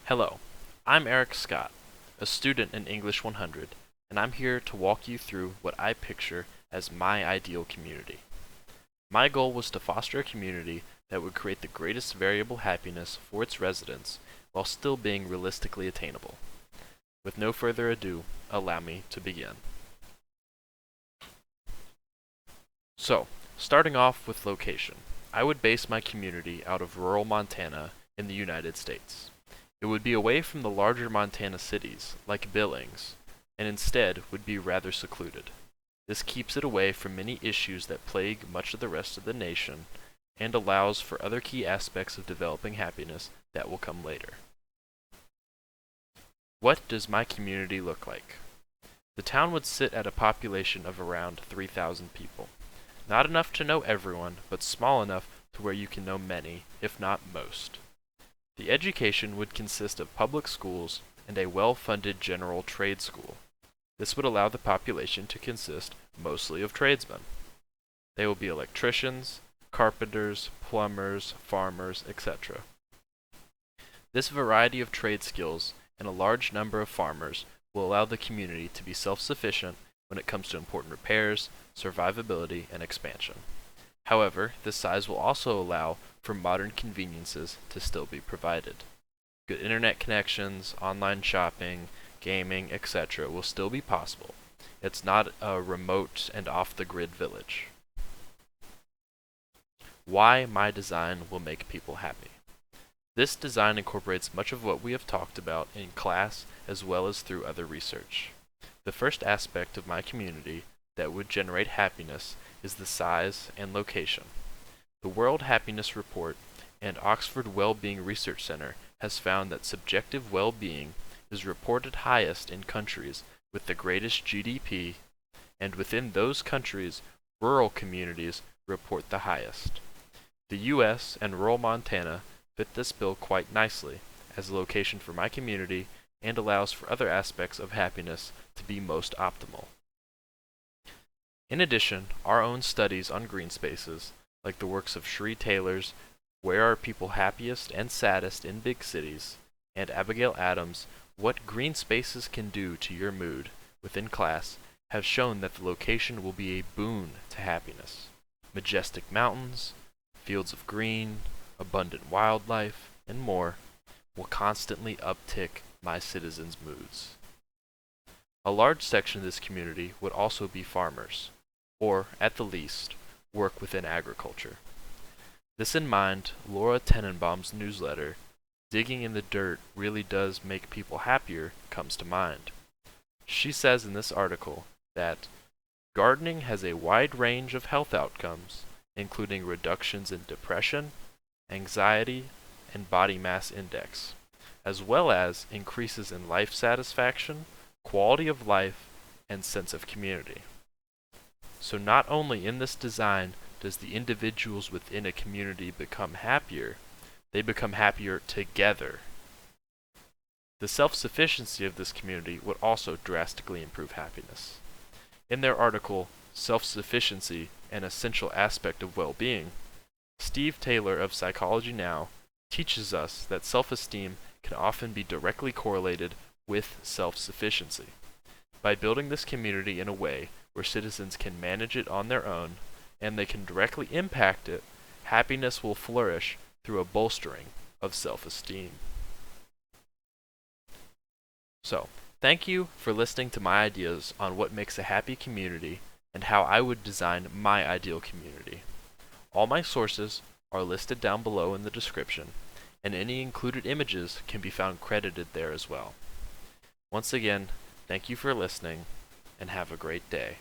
Hello, I'm Eric Scott, a student in English 100, and I'm here to walk you through what I picture as my ideal community. My goal was to foster a community that would create the greatest variable happiness for its residents while still being realistically attainable. With no further ado, allow me to begin. So, starting off with location, I would base my community out of rural Montana in the United States. It would be away from the larger Montana cities, like Billings, and instead would be rather secluded. This keeps it away from many issues that plague much of the rest of the nation, and allows for other key aspects of developing happiness that will come later. What does my community look like? The town would sit at a population of around 3,000 people. Not enough to know everyone, but small enough to where you can know many, if not most. The education would consist of public schools and a well-funded general trade school. This would allow the population to consist mostly of tradesmen. They will be electricians, carpenters, plumbers, farmers, etc. This variety of trade skills and a large number of farmers will allow the community to be self-sufficient when it comes to important repairs, survivability, and expansion. However, this size will also allow for modern conveniences to still be provided. Good internet connections, online shopping, gaming, etc. will still be possible. It's not a remote and off-the-grid village. Why my design will make people happy. This design incorporates much of what we have talked about in class as well as through other research. The first aspect of my community that would generate happiness is the size and location. The World Happiness Report and Oxford Well-Being Research Center has found that subjective well-being is reported highest in countries with the greatest GDP, and within those countries, rural communities report the highest. The U.S. and rural Montana fit this bill quite nicely as a location for my community and allows for other aspects of happiness to be most optimal. In addition, our own studies on green spaces, like the works of Shree Taylor's Where Are People Happiest and Saddest in Big Cities, and Abigail Adams' What Green Spaces Can Do to Your Mood within class, have shown that the location will be a boon to happiness. Majestic mountains, fields of green, abundant wildlife, and more will constantly uptick my citizens' moods. A large section of this community would also be farmers, or, at the least, work within agriculture. This in mind, Laura Tenenbaum's newsletter, Digging in the Dirt Really Does Make People Happier, comes to mind. She says in this article that gardening has a wide range of health outcomes, including reductions in depression, anxiety, and body mass index, as well as increases in life satisfaction, quality of life, and sense of community. So not only in this design does the individuals within a community become happier, they become happier together. The self-sufficiency of this community would also drastically improve happiness. In their article, Self-Sufficiency, an Essential Aspect of Well-Being, Steve Taylor of Psychology Now teaches us that self-esteem can often be directly correlated with self-sufficiency. By building this community in a way where citizens can manage it on their own, and they can directly impact it, happiness will flourish through a bolstering of self-esteem. So, thank you for listening to my ideas on what makes a happy community and how I would design my ideal community. All my sources are listed down below in the description, and any included images can be found credited there as well. Once again, thank you for listening, and have a great day.